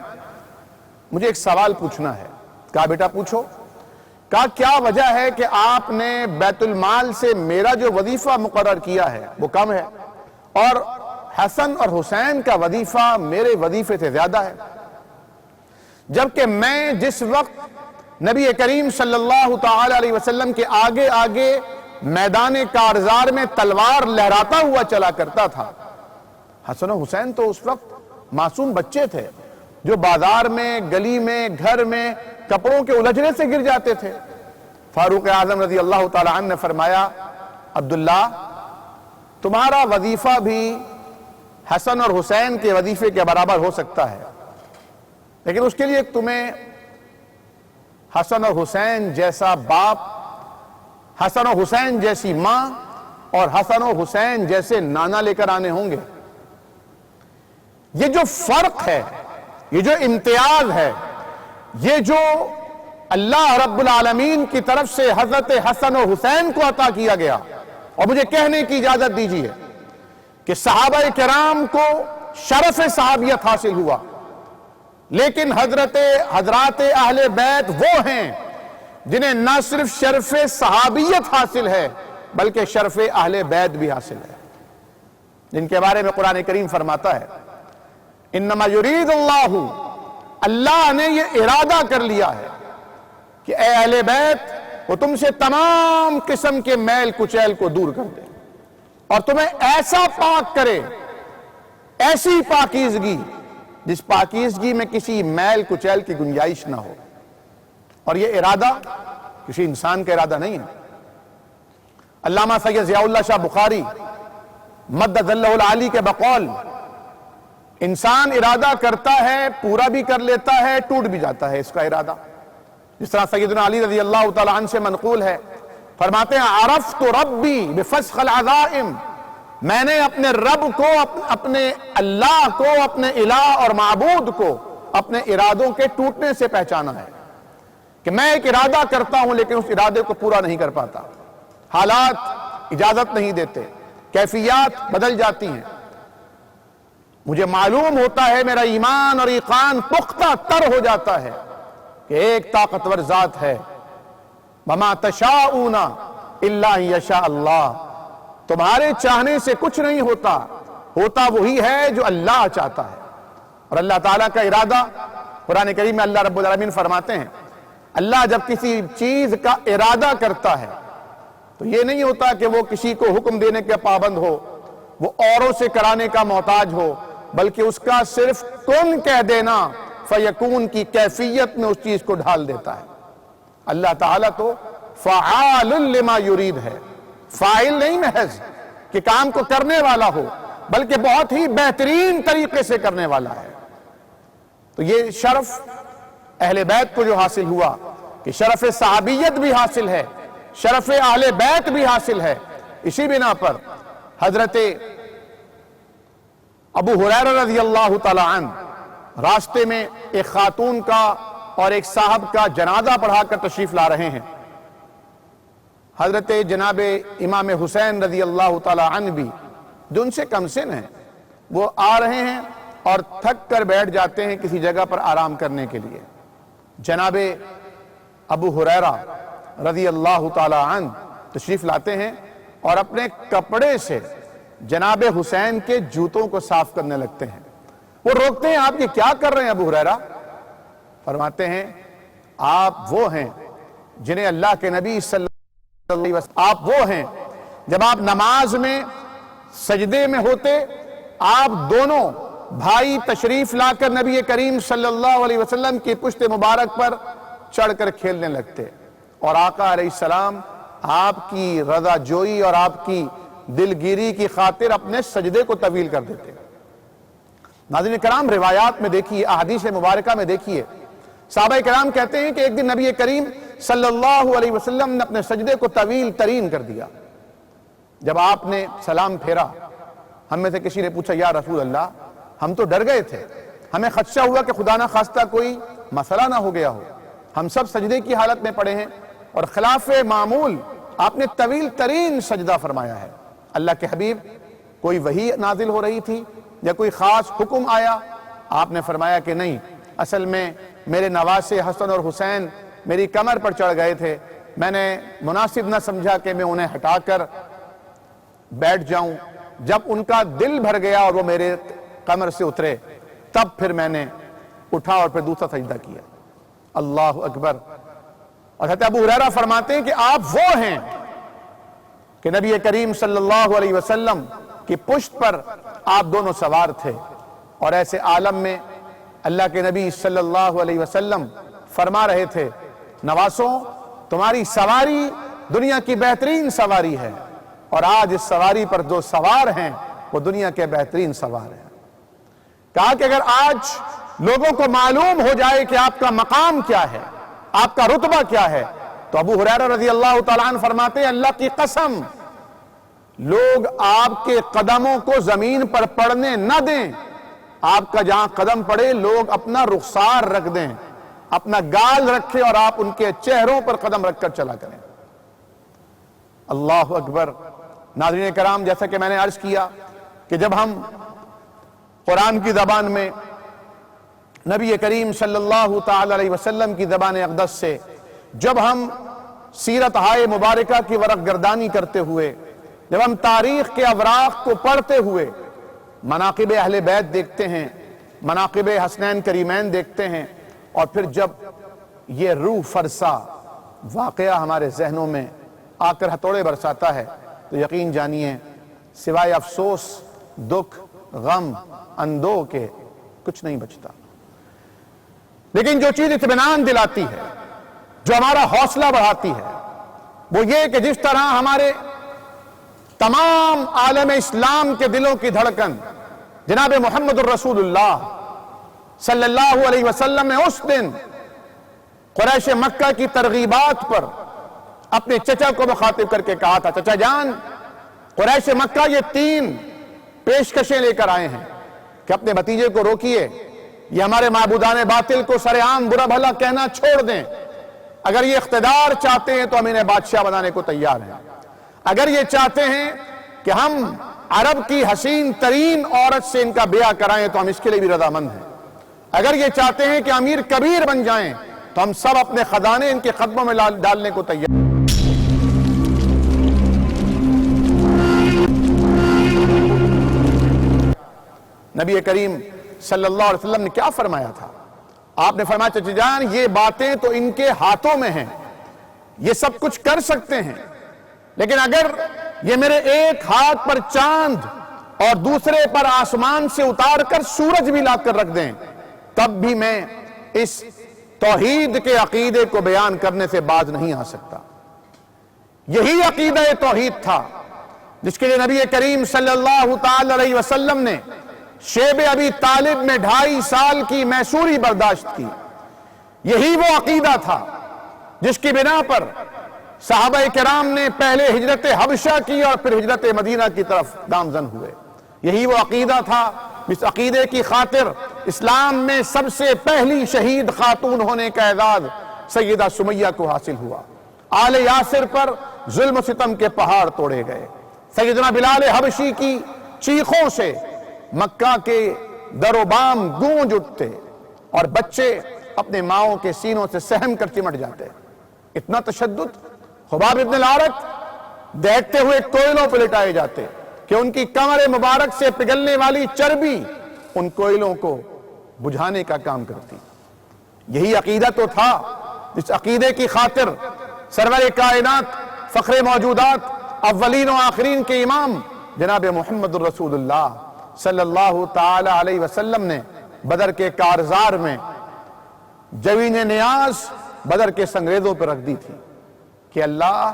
مجھے ایک سوال پوچھنا ہے۔ کہا بیٹا پوچھو۔ کہا کیا وجہ ہے کہ آپ نے بیت المال سے میرا جو وظیفہ مقرر کیا ہے وہ کم ہے، اور حسن اور حسین کا وظیفہ میرے وظیفے سے زیادہ ہے، جبکہ میں جس وقت نبی کریم صلی اللہ تعالی علیہ وسلم کے آگے آگے میدان کارزار میں تلوار لہراتا ہوا چلا کرتا تھا، حسن و حسین تو اس وقت معصوم بچے تھے جو بازار میں، گلی میں، گھر میں کپڑوں کے الجھنے سے گر جاتے تھے۔ فاروق اعظم رضی اللہ تعالی عنہ نے فرمایا، عبداللہ تمہارا وظیفہ بھی حسن اور حسین کے وظیفے کے برابر ہو سکتا ہے، لیکن اس کے لیے تمہیں حسن اور حسین جیسا باپ، حسن و حسین جیسی ماں اور حسن و حسین جیسے نانا لے کر آنے ہوں گے۔ یہ جو فرق ہے، یہ جو امتیاز ہے، یہ جو اللہ رب العالمین کی طرف سے حضرت حسن و حسین کو عطا کیا گیا، اور مجھے کہنے کی اجازت دیجیے کہ صحابہ کرام کو شرف صحابیت حاصل ہوا، لیکن حضرات اہل بیت وہ ہیں جنہیں نہ صرف شرف صحابیت حاصل ہے بلکہ شرف اہل بیت بھی حاصل ہے، جن کے بارے میں قرآن کریم فرماتا ہے، انما یرید اللہ نے یہ ارادہ کر لیا ہے کہ اے اہل بیت وہ تم سے تمام قسم کے میل کچیل کو دور کر دے، اور تمہیں ایسا پاک کرے، ایسی پاکیزگی جس پاکیزگی میں کسی میل کچیل کی گنجائش نہ ہو۔ اور یہ ارادہ کسی انسان کا ارادہ نہیں ہے۔ علامہ سید ضیاء اللہ شاہ بخاری مدد اللہ العالی کے بقول، انسان ارادہ کرتا ہے، پورا بھی کر لیتا ہے، ٹوٹ بھی جاتا ہے اس کا ارادہ۔ جس طرح سیدنا علی رضی اللہ تعالی عنہ سے منقول ہے، فرماتے ہیں عرفت ربی بفسخ العزائم، میں نے اپنے رب کو، اپنے اللہ کو، اپنے الہ اور معبود کو اپنے ارادوں کے ٹوٹنے سے پہچانا ہے کہ میں ایک ارادہ کرتا ہوں لیکن اس ارادے کو پورا نہیں کر پاتا، حالات اجازت نہیں دیتے، کیفیات بدل جاتی ہیں۔ مجھے معلوم ہوتا ہے، میرا ایمان اور یقین پختہ تر ہو جاتا ہے کہ ایک طاقتور ذات ہے، وَمَا تَشَاءُونَ إِلَّا يَشَاءَ اللَّهُ، تمہارے چاہنے سے کچھ نہیں ہوتا، ہوتا وہی ہے جو اللہ چاہتا ہے۔ اور اللہ تعالیٰ کا ارادہ، قرآن کریم میں اللہ رب العالمین فرماتے ہیں، اللہ جب کسی چیز کا ارادہ کرتا ہے تو یہ نہیں ہوتا کہ وہ کسی کو حکم دینے کا پابند ہو، وہ اوروں سے کرانے کا محتاج ہو، بلکہ اس کا صرف کن کہہ دینا فیکون کی کیفیت میں اس چیز کو ڈھال دیتا ہے۔ اللہ تعالیٰ تو فعال لما یرید ہے، فاعل نہیں محض کہ کام کو کرنے والا ہو، بلکہ بہت ہی بہترین طریقے سے کرنے والا ہے۔ تو یہ شرف اہل بیت کو جو حاصل ہوا کہ شرف صحابیت بھی حاصل ہے، شرف اہل بیت بھی حاصل ہے، اسی بنا پر حضرت ابو ہریرہ رضی اللہ تعالی عنہ راستے میں ایک خاتون کا اور ایک صاحب کا جنازہ پڑھا کر تشریف لا رہے ہیں۔ حضرت جناب امام حسین رضی اللہ تعالی عنہ بھی جو ان سے کم سن ہیں، وہ آ رہے ہیں اور تھک کر بیٹھ جاتے ہیں کسی جگہ پر آرام کرنے کے لیے۔ جناب ابو ہریرہ رضی اللہ تعالی عنہ تشریف لاتے ہیں اور اپنے کپڑے سے جناب حسین کے جوتوں کو صاف کرنے لگتے ہیں۔ وہ روکتے ہیں، آپ یہ کیا کر رہے ہیں ابو ہریرہ؟ فرماتے ہیں آپ وہ ہیں جنہیں اللہ کے نبی صلی اللہ علیہ وسلم، آپ وہ ہیں جب آپ نماز میں سجدے میں ہوتے، آپ دونوں بھائی تشریف لا کر نبی کریم صلی اللہ علیہ وسلم کی پشت مبارک پر چڑھ کر کھیلنے لگتے، اور آقا علیہ السلام آپ کی رضا جوئی اور آپ کی دلگیری کی خاطر اپنے سجدے کو طویل کر دیتے۔ ناظرین کرام، روایات میں دیکھیے، احادیث مبارکہ میں دیکھیے، صحابہ کرام کہتے ہیں کہ ایک دن نبی کریم صلی اللہ علیہ وسلم نے اپنے سجدے کو طویل ترین کر دیا۔ جب آپ نے سلام پھیرا، ہم میں سے کسی نے پوچھا یا رسول اللہ، ہم تو ڈر گئے تھے، ہمیں خدشہ ہوا کہ خدا نہ خواستہ کوئی مسئلہ نہ ہو گیا ہو، ہم سب سجدے کی حالت میں پڑے ہیں اور خلاف معمول آپ نے طویل ترین سجدہ فرمایا ہے۔ اللہ کے حبیب، کوئی وحی نازل ہو رہی تھی یا کوئی خاص حکم آیا؟ آپ نے فرمایا کہ نہیں، اصل میں میرے نواسے حسن اور حسین میری کمر پر چڑھ گئے تھے، میں نے مناسب نہ سمجھا کہ میں انہیں ہٹا کر بیٹھ جاؤں، جب ان کا دل بھر گیا اور وہ میرے کمر سے اترے، تب پھر میں نے اٹھا اور پھر دوسرا سجدہ کیا۔ اللہ اکبر۔ اور حضرت ابو ہریرہ فرماتے ہیں کہ آپ وہ ہیں کہ نبی کریم صلی اللہ علیہ وسلم کی پشت پر آپ دونوں سوار تھے، اور ایسے عالم میں اللہ کے نبی صلی اللہ علیہ وسلم فرما رہے تھے، نواسوں تمہاری سواری دنیا کی بہترین سواری ہے، اور آج اس سواری پر جو سوار ہیں وہ دنیا کے بہترین سوار ہیں۔ کہا کہ اگر آج لوگوں کو معلوم ہو جائے کہ آپ کا مقام کیا ہے، آپ کا رتبہ کیا ہے، تو ابو ہریرہ رضی اللہ تعالیٰ عنہ فرماتے ہیں اللہ کی قسم، لوگ آپ کے قدموں کو زمین پر پڑنے نہ دیں، آپ کا جہاں قدم پڑے لوگ اپنا رخسار رکھ دیں، اپنا گال رکھیں اور آپ ان کے چہروں پر قدم رکھ کر چلا کریں۔ اللہ اکبر۔ ناظرین کرام، جیسا کہ میں نے عرض کیا کہ جب ہم قرآن کی زبان میں نبی کریم صلی اللہ تعالی علیہ وسلم کی زبان اقدس سے جب ہم سیرت ہائے مبارکہ کی ورق گردانی کرتے ہوئے، جب ہم تاریخ کے اوراق کو پڑھتے ہوئے مناقب اہل بیت دیکھتے ہیں، مناقب حسنین کریمین دیکھتے ہیں، اور پھر جب یہ روح فرسا واقعہ ہمارے ذہنوں میں آ کر ہتھوڑے برساتا ہے، تو یقین جانیے سوائے افسوس، دکھ، غم، اندوہ کے کچھ نہیں بچتا۔ لیکن جو چیز اطمینان دلاتی ہے، جو ہمارا حوصلہ بڑھاتی ہے، وہ یہ کہ جس طرح ہمارے تمام عالم اسلام کے دلوں کی دھڑکن جناب محمد الرسول اللہ صلی اللہ علیہ وسلم نے اس دن قریش مکہ کی ترغیبات پر اپنے چچا کو مخاطب کر کے کہا تھا، چچا جان، قریش مکہ یہ 3 پیشکشیں لے کر آئے ہیں کہ اپنے بھتیجے کو روکیے، یہ ہمارے معبودان باطل کو سر عام برا بھلا کہنا چھوڑ دیں، اگر یہ اقتدار چاہتے ہیں تو ہم انہیں بادشاہ بنانے کو تیار ہیں، اگر یہ چاہتے ہیں کہ ہم عرب کی حسین ترین عورت سے ان کا بیعہ کرائیں تو ہم اس کے لیے بھی رضامند ہیں، اگر یہ چاہتے ہیں کہ امیر کبیر بن جائیں تو ہم سب اپنے خزانے ان کے قدموں میں ڈالنے کو تیار ہیں۔ نبی کریم صلی اللہ علیہ وسلم نے کیا فرمایا تھا؟ آپ نے فرمایا چچا جان، یہ باتیں تو ان کے ہاتھوں میں ہیں، یہ سب کچھ کر سکتے ہیں، لیکن اگر یہ میرے ایک ہاتھ پر چاند اور دوسرے پر آسمان سے اتار کر سورج بھی لا کر رکھ دیں، تب بھی میں اس توحید کے عقیدے کو بیان کرنے سے باز نہیں آ سکتا۔ یہی عقیدہ توحید تھا جس کے لیے نبی کریم صلی اللہ تعالی علیہ وسلم نے شیب ابی طالب میں 2.5 سال کی میسوری برداشت کی. یہی وہ عقیدہ تھا جس کی بنا پر صحابہ کرام نے پہلے ہجرت حبشہ کی اور پھر ہجرت مدینہ کی طرف گامزن ہوئے. یہی وہ عقیدہ تھا جس عقیدے کی خاطر اسلام میں سب سے پہلی شہید خاتون ہونے کا اعزاز سیدہ سمیہ کو حاصل ہوا. آل یاسر پر ظلم و ستم کے پہاڑ توڑے گئے. سیدنا بلال حبشی کی چیخوں سے مکہ کے در و بام گونج اٹھتے اور بچے اپنے ماؤں کے سینوں سے سہم کر چمٹ جاتے. اتنا تشدد. خباب ابن العارت دیکھتے ہوئے کوئلوں پہ لٹائے جاتے کہ ان کی کمر مبارک سے پگھلنے والی چربی ان کوئلوں کو بجھانے کا کام کرتی. یہی عقیدہ تو تھا جس عقیدے کی خاطر سرور کائنات، فخر موجودات، اولین و آخرین کے امام جناب محمد الرسول اللہ صلی اللہ تعالی علیہ وسلم نے بدر کے کارزار میں جوین نیاز بدر کے سنگریزوں پر رکھ دی تھی کہ اللہ،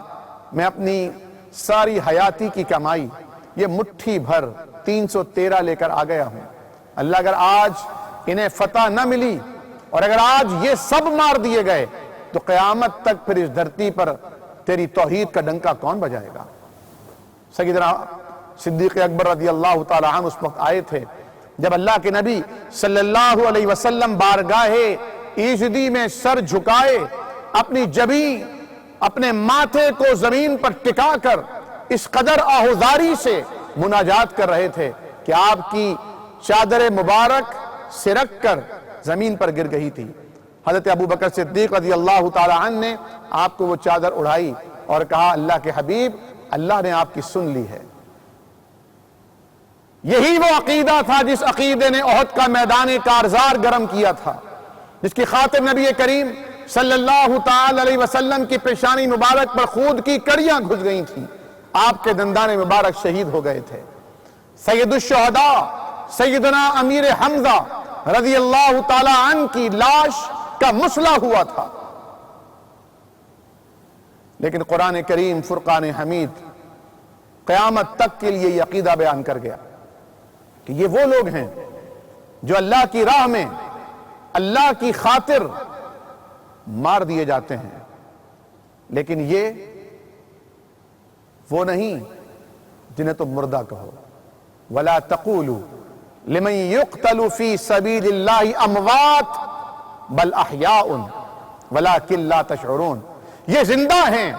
میں اپنی ساری حیاتی کی کمائی یہ مٹھی بھر 313 لے کر آ گیا ہوں. اللہ اگر آج انہیں فتح نہ ملی اور اگر آج یہ سب مار دیے گئے تو قیامت تک پھر اس دھرتی پر تیری توحید کا ڈنکا کون بجائے گا. سیدنا صدیق اکبر رضی اللہ تعالی عنہ اس وقت آئے تھے جب اللہ کے نبی صلی اللہ علیہ وسلم بارگاہ ایزدی میں سر جھکائے اپنی جبیں اپنے ماتھے کو زمین پر ٹکا کر اس قدر آہوزاری سے مناجات کر رہے تھے کہ آپ کی چادر مبارک سرک کر زمین پر گر گئی تھی. حضرت ابو بکر صدیق رضی اللہ تعالی عنہ نے آپ کو وہ چادر اڑائی اور کہا اللہ کے حبیب، اللہ نے آپ کی سن لی ہے. یہی وہ عقیدہ تھا جس عقیدے نے احد کا میدان کارزار گرم کیا تھا، جس کی خاطر نبی کریم صلی اللہ تعالی علیہ وسلم کی پیشانی مبارک پر خون کی کڑیاں گھس گئی تھیں. آپ کے دندان مبارک شہید ہو گئے تھے. سید الشہداء سیدنا امیر حمزہ رضی اللہ تعالی عنہ کی لاش کا مسئلہ ہوا تھا، لیکن قرآن کریم فرقان حمید قیامت تک کے لیے یہ عقیدہ بیان کر گیا کہ یہ وہ لوگ ہیں جو اللہ کی راہ میں اللہ کی خاطر مار دیے جاتے ہیں، لیکن یہ وہ نہیں جنہیں تم مردہ کہو. وَلَا تَقُولُوا لِمَنْ يُقْتَلُ فِي سَبِيلِ اللَّهِ أَمْوَاتٌ بَلْ أَحْيَاءٌ وَلَكِنْ لَا تَشْعُرُونَ. یہ زندہ ہیں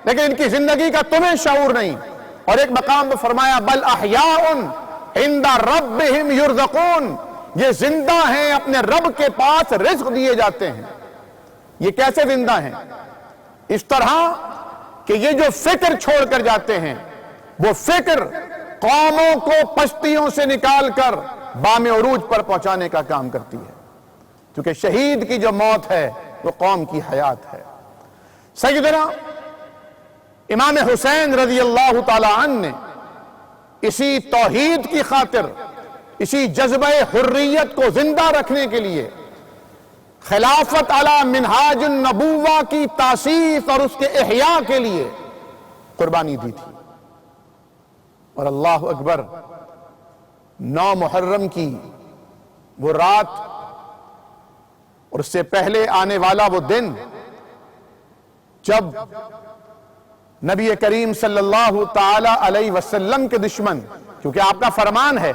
لیکن ان کی زندگی کا تمہیں شعور نہیں. اور ایک مقام پر فرمایا بَلْ أَحْيَاءٌ عِنْدَ رَبِّهِمْ يُرْزَقُونَ. یہ زندہ ہیں، اپنے رب کے پاس رزق دیے جاتے ہیں. یہ کیسے زندہ ہیں؟ اس طرح کہ یہ جو فکر چھوڑ کر جاتے ہیں وہ فکر قوموں کو پستیوں سے نکال کر بام عروج پر پہنچانے کا کام کرتی ہے، کیونکہ شہید کی جو موت ہے وہ قوم کی حیات ہے. سیدنا امام حسین رضی اللہ تعالی عنہ نے اسی توحید کی خاطر، اسی جذبہ حریت کو زندہ رکھنے کے لیے خلافت علی منہاج النبوہ کی تاسیس اور اس کے احیاء کے لیے قربانی دی تھی. اور اللہ اکبر، 9 محرم کی وہ رات اور اس سے پہلے آنے والا وہ دن جب نبی کریم صلی اللہ تعالی علیہ وسلم کے دشمن، کیونکہ آپ کا فرمان ہے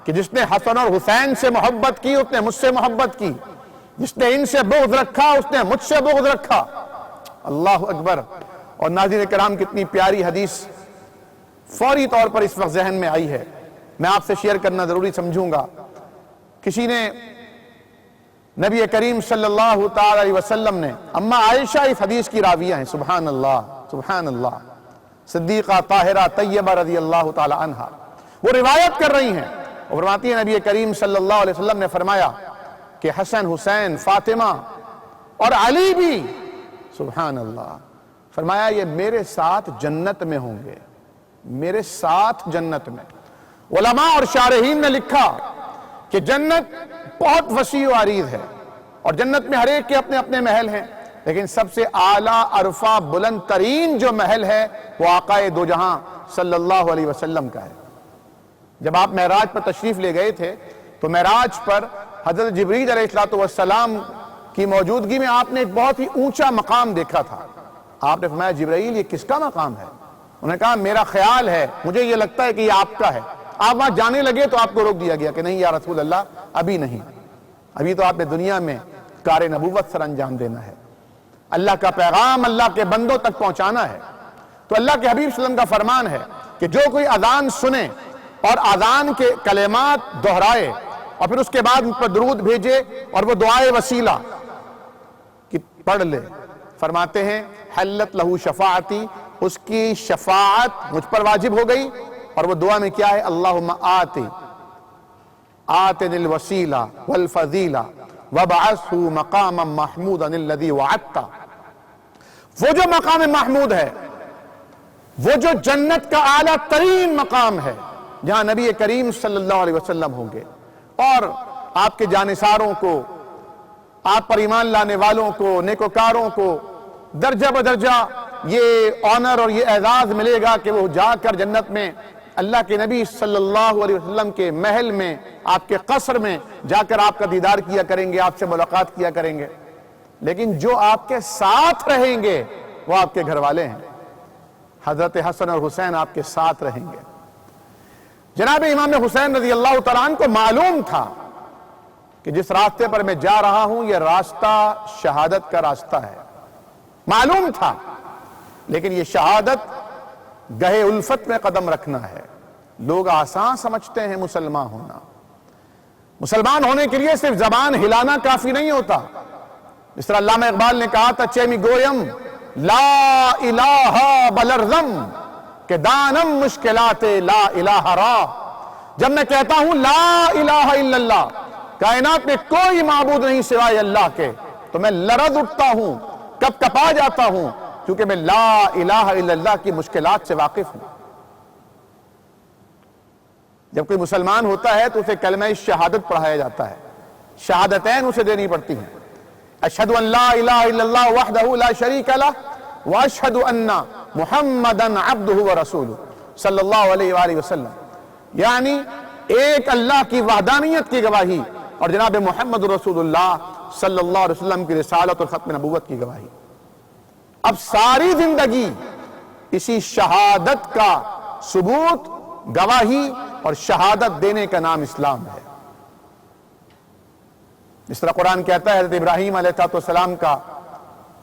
کہ جس نے حسن اور حسین سے محبت کی اس نے مجھ سے محبت کی، جس نے ان سے بغض رکھا اس نے مجھ سے بغض رکھا. اللہ اکبر. اور ناظرین کرام، کتنی پیاری حدیث فوری طور پر اس وقت ذہن میں آئی ہے، میں آپ سے شیئر کرنا ضروری سمجھوں گا. کسی نے نبی کریم صلی اللہ تعالی علیہ وسلم نے، اما عائشہ اس حدیث کی راویہ ہیں، سبحان اللہ سبحان اللہ، صدیقہ طاہرہ طیبہ رضی اللہ تعالی عنہا، وہ روایت کر رہی ہیں اور فرماتی ہیں نبی کریم صلی اللہ علیہ وسلم نے فرمایا کہ حسن، حسین، فاطمہ اور علی بھی، سبحان اللہ، فرمایا یہ میرے ساتھ جنت میں ہوں گے، میرے ساتھ جنت میں. علماء اور شارحین نے لکھا کہ جنت بہت وسیع و عریض ہے اور جنت میں ہر ایک کے اپنے اپنے محل ہیں. لیکن سب سے اعلیٰ عرفہ بلند ترین جو محل ہے وہ آقا دو جہاں صلی اللہ علیہ وسلم کا ہے۔ جب آپ معراج پر تشریف لے گئے تھے تو معراج پر حضرت جبریل علیہ السلام کی موجودگی میں آپ نے ایک بہت ہی اونچا مقام دیکھا تھا۔ آپ نے فرمایا جبرائیل یہ کس کا مقام ہے؟ انہوں نے کہا میرا خیال ہے، مجھے یہ لگتا ہے کہ یہ آپ کا ہے۔ آپ وہاں جانے لگے تو آپ کو روک دیا گیا کہ نہیں یا رسول اللہ ابھی نہیں، ابھی تو آپ نے دنیا میں کار نبوت سر انجام دینا ہے، اللہ کا پیغام اللہ کے بندوں تک پہنچانا ہے۔ تو اللہ کے حبیب صلی اللہ علیہ وسلم کا فرمان ہے کہ جو کوئی اذان سنے اور اذان کے کلمات دہرائے اور پھر اس کے بعد ان پر درود بھیجے اور وہ دعائے وسیلہ کہ پڑھ لے، فرماتے ہیں حلت لہو شفاعتی، اس کی شفاعت مجھ پر واجب ہو گئی۔ اور وہ دعا میں کیا ہے؟ اللہم آتنی الوسیلہ والفضیلہ وابعثہ مقاما محمودا الذی وعدتہ۔ وہ جو مقام محمود ہے، وہ جو جنت کا اعلیٰ ترین مقام ہے جہاں نبی کریم صلی اللہ علیہ وسلم ہوں گے اور آپ کے جانثاروں کو، آپ پر ایمان لانے والوں کو، نیکوکاروں کو درجہ بدرجہ یہ آنر اور یہ اعزاز ملے گا کہ وہ جا کر جنت میں اللہ کے نبی صلی اللہ علیہ وسلم کے محل میں، آپ کے قصر میں جا کر آپ کا دیدار کیا کریں گے، آپ سے ملاقات کیا کریں گے۔ لیکن جو آپ کے ساتھ رہیں گے وہ آپ کے گھر والے ہیں۔ حضرت حسن اور حسین آپ کے ساتھ رہیں گے۔ جناب امام حسین رضی اللہ تعالیٰ عنہ کو معلوم تھا کہ جس راستے پر میں جا رہا ہوں یہ راستہ شہادت کا راستہ ہے، معلوم تھا، لیکن یہ شہادت گہے الفت میں قدم رکھنا ہے۔ لوگ آسان سمجھتے ہیں مسلمان ہونا، مسلمان ہونے کے لیے صرف زبان ہلانا کافی نہیں ہوتا۔ جس طرح علامہ اقبال نے کہا تھا چیمی گویم لا الہ بلرزم کہ دانم مشکلات لا الہ را۔ جب میں کہتا ہوں لا الہ الا اللہ، کائنات میں کوئی معبود نہیں سوائے اللہ کے، تو میں لرز اٹھتا ہوں، کب کپا جاتا ہوں، کیونکہ میں لا الہ الا اللہ کی مشکلات سے واقف ہوں۔ جب کوئی مسلمان ہوتا ہے تو اسے کلمہ شہادت پڑھایا جاتا ہے، شہادتین اسے دینی پڑتی ہیں۔ اشہد ان لا الہ الا اللہ وحدہ لا شریک لہ واشہد ان محمدن عبدہ ورسولہ صلی اللہ علیہ وآلہ وسلم، یعنی ایک اللہ کی وحدانیت کی گواہی اور جناب محمد رسول اللہ صلی اللہ علیہ وسلم کی رسالت اور ختم نبوت کی گواہی۔ اب ساری زندگی اسی شہادت کا ثبوت، گواہی اور شہادت دینے کا نام اسلام ہے۔ اس طرح قرآن کہتا ہے، حضرت ابراہیم علیہ السلام کا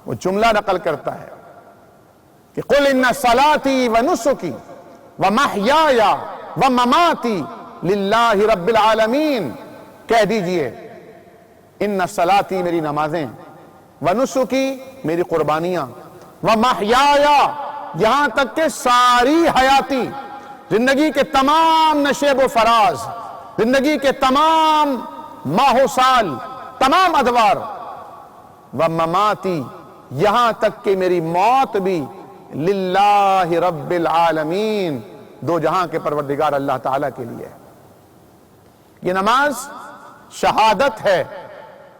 وہ جملہ نقل کرتا ہے کہ قُلْ إِنَّ صَلَاتِي وَنُسُكِي وَمَحْيَايَ وَمَمَاتِي لِلَّهِ رَبِّ الْعَالَمِينَ، کہہ دیجئے اِنَّ صَلَاتِي میری نمازیں، وَنُسُكِي میری قربانیاں، وَمَحْيَايَ یہاں تک کہ ساری حیاتی، زندگی کے تمام نشیب و فراز، زندگی کے تمام ماہ و سال، تمام ادوار، وَمَمَاتِي یہاں تک کہ میری موت بھی للہ رب العالمین، دو جہاں کے پروردگار اللہ تعالیٰ کے لیے۔ یہ نماز شہادت ہے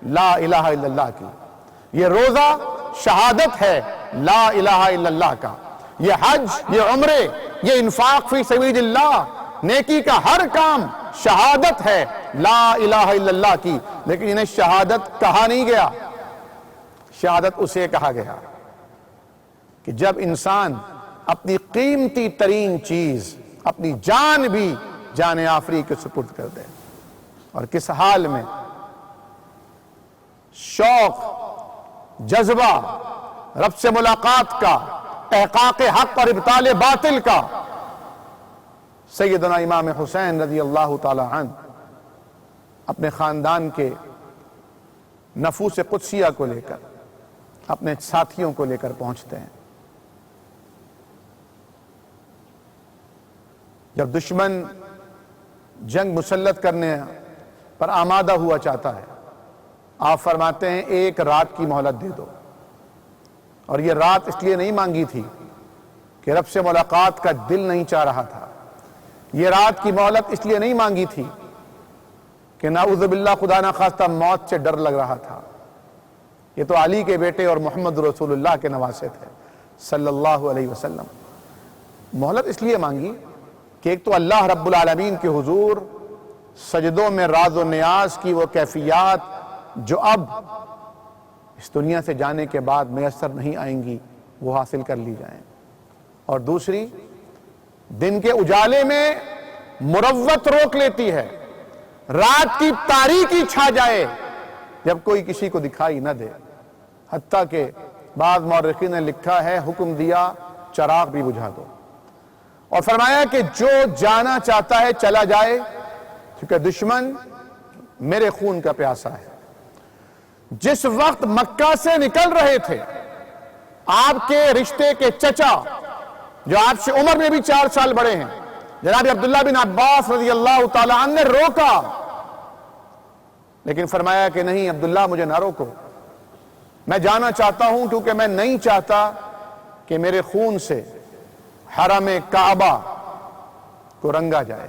لا الہ الا اللہ کی، یہ روزہ شہادت ہے لا الہ الا اللہ کا، یہ حج، یہ عمرے، یہ انفاق فی سبیل اللہ، نیکی کا ہر کام شہادت ہے لا الہ الا اللہ کی۔ لیکن انہیں شہادت کہا نہیں گیا، شہادت اسے کہا گیا کہ جب انسان اپنی قیمتی ترین چیز، اپنی جان بھی جان آفری کے سپرد کر دے، اور کس حال میں، شوق، جذبہ رب سے ملاقات کا، احقاق حق اور ابطال باطل کا۔ سیدنا امام حسین رضی اللہ تعالی عنہ اپنے خاندان کے نفوس قدسیہ کو لے کر، اپنے ساتھیوں کو لے کر پہنچتے ہیں۔ جب دشمن جنگ مسلط کرنے پر آمادہ ہوا چاہتا ہے، آپ فرماتے ہیں ایک رات کی مہلت دے دو۔ اور یہ رات اس لیے نہیں مانگی تھی کہ رب سے ملاقات کا دل نہیں چاہ رہا تھا، یہ رات کی مہلت اس لیے نہیں مانگی تھی کہ نعوذ باللہ خدا نخواستہ موت سے ڈر لگ رہا تھا، یہ تو علی کے بیٹے اور محمد رسول اللہ کے نواسے تھے صلی اللہ علیہ وسلم۔ مہلت اس لیے مانگی کہ ایک تو اللہ رب العالمین کے حضور سجدوں میں راز و نیاز کی وہ کیفیات جو اب اس دنیا سے جانے کے بعد میسر نہیں آئیں گی وہ حاصل کر لی جائیں، اور دوسری دن کے اجالے میں مروت روک لیتی ہے، رات کی تاریکی چھا جائے جب کوئی کسی کو دکھائی نہ دے، حتیٰ کہ بعض مورخین نے لکھا ہے حکم دیا چراغ بھی بجھا دو، اور فرمایا کہ جو جانا چاہتا ہے چلا جائے کیونکہ دشمن میرے خون کا پیاسا ہے۔ جس وقت مکہ سے نکل رہے تھے آپ کے رشتے کے چچا جو آپ سے عمر میں بھی 4 سال بڑے ہیں جناب عبداللہ بن عباس رضی اللہ تعالیٰ عنہ نے روکا، لیکن فرمایا کہ نہیں عبداللہ مجھے نہ روکو، میں جانا چاہتا ہوں کیونکہ میں نہیں چاہتا کہ میرے خون سے حرم کعبہ کو رنگا جائے،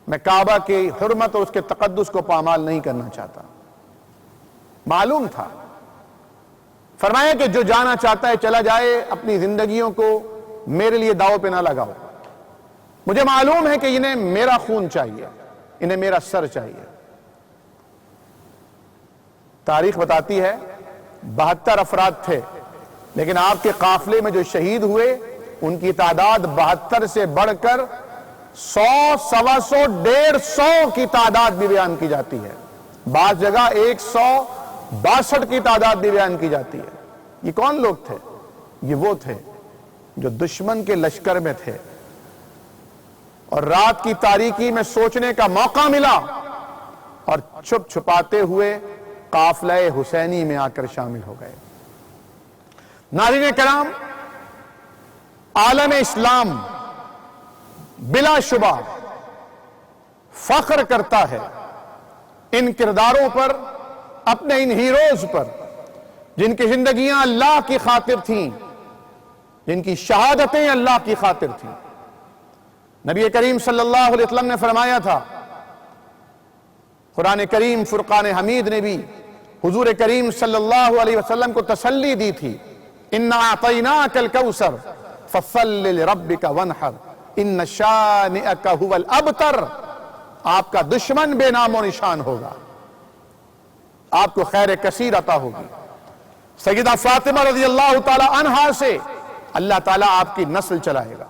میں کعبہ کی حرمت اور اس کے تقدس کو پامال نہیں کرنا چاہتا۔ معلوم تھا، فرمایا کہ جو جانا چاہتا ہے چلا جائے، اپنی زندگیوں کو میرے لیے داؤ پہ نہ لگاؤ، مجھے معلوم ہے کہ انہیں میرا خون چاہیے، انہیں میرا سر چاہیے۔ تاریخ بتاتی ہے 72 افراد تھے، لیکن آپ کے قافلے میں جو شہید ہوئے ان کی تعداد 72 سے بڑھ کر 100، 125، 150 کی تعداد بھی بیان کی جاتی ہے، بعض جگہ 162 کی تعداد بھی بیان کی جاتی ہے۔ یہ کون لوگ تھے؟ یہ وہ تھے جو دشمن کے لشکر میں تھے اور رات کی تاریکی میں سوچنے کا موقع ملا اور چھپ چھپاتے ہوئے قافلہ حسینی میں آ کر شامل ہو گئے۔ ناظرین کرام، عالم اسلام بلا شبہ فخر کرتا ہے ان کرداروں پر، اپنے ان ہیروز پر جن کی زندگیاں اللہ کی خاطر تھیں، جن کی شہادتیں اللہ کی خاطر تھیں۔ نبی کریم صلی اللہ علیہ وسلم نے فرمایا تھا، قرآن کریم فرقان حمید نے بھی حضور کریم صلی اللہ علیہ وسلم کو تسلی دی تھی، اِنَّا أَعْطَيْنَاكَ الْكَوْثَرَ فَصَلِّ لِرَبِّكَ وَانْحَرْ إِنَّ شَانِئَكَ هُوَ الْأَبْتَرُ۔ آپ کا دشمن بے نام و نشان ہوگا، آپ کو خیر کثیر عطا ہوگی۔ سیدہ فاطمہ رضی اللہ تعالی عنہا سے اللہ تعالیٰ آپ کی نسل چلائے گا۔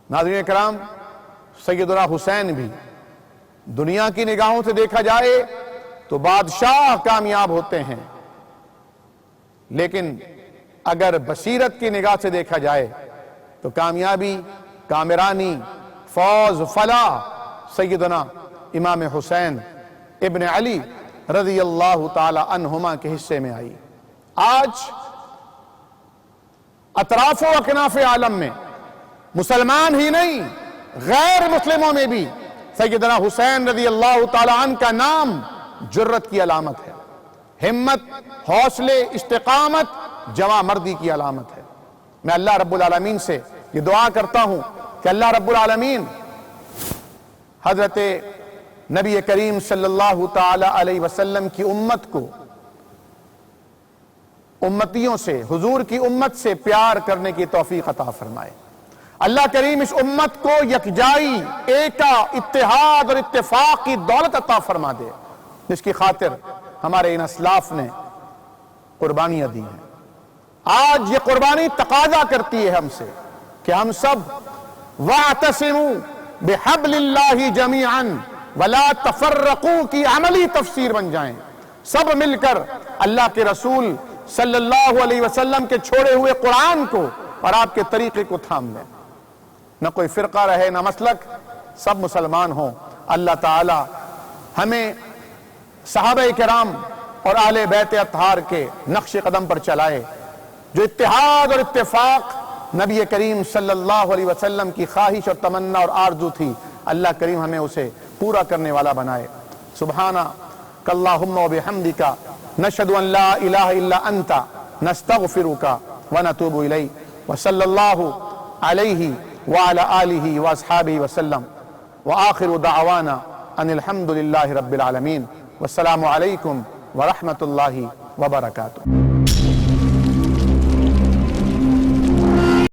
ناظرین کرام، سیدنا حسین بھی دنیا کی نگاہوں سے دیکھا جائے تو بادشاہ کامیاب ہوتے ہیں، لیکن اگر بصیرت کی نگاہ سے دیکھا جائے تو کامیابی، کامرانی، فوز، فلاح سیدنا امام حسین ابن علی رضی اللہ تعالی عنہما کے حصے میں آئی۔ آج اطراف و اکناف عالم میں مسلمان ہی نہیں، غیر مسلموں میں بھی سیدنا حسین رضی اللہ تعالی عنہ کا نام جرت کی علامت ہے، ہمت، حوصلے، استقامت، جواں مردی کی علامت ہے۔ میں اللہ رب العالمین سے یہ دعا کرتا ہوں کہ اللہ رب العالمین حضرت نبی کریم صلی اللہ تعالی علیہ وسلم کی امت کو امتیوں سے، حضور کی امت سے پیار کرنے کی توفیق عطا فرمائے۔ اللہ کریم اس امت کو یکجائی، ایکا، اتحاد اور اتفاق کی دولت عطا فرما دے، جس کی خاطر ہمارے ان اسلاف نے قربانیاں دی ہیں۔ آج یہ قربانی تقاضا کرتی ہے ہم سے کہ ہم سب وَاعْتَصِمُوا بِحَبْلِ اللَّهِ جَمِيعًا وَلَا تَفَرَّقُوا کی عملی تفسیر بن جائیں، سب مل کر اللہ کے رسول صلی اللہ علیہ وسلم کے چھوڑے ہوئے قرآن کو اور آپ کے طریقے کو تھام لیں، نہ کوئی فرقہ رہے نہ مسلک، سب مسلمان ہوں۔ اللہ تعالی ہمیں صحابہ کرام اور اہل بیت اطہار کے نقش قدم پر چلائے، جو اتحاد اور اتفاق نبی کریم صلی اللہ علیہ وسلم کی خواہش اور تمنا اور آرزو تھی، اللہ کریم ہمیں اسے پورا کرنے والا بنائے۔ سبحانک اللہم و بحمدک، نشہد ان لا الہ الا انت، نستغفرک ونتوب الیک، وصلی اللہ علیہ وعلی آلہ واصحابہ وسلم، وآخر دعوانا ان الحمد للہ رب العالمین، والسلام علیکم ورحمۃ اللہ وبرکاتہ۔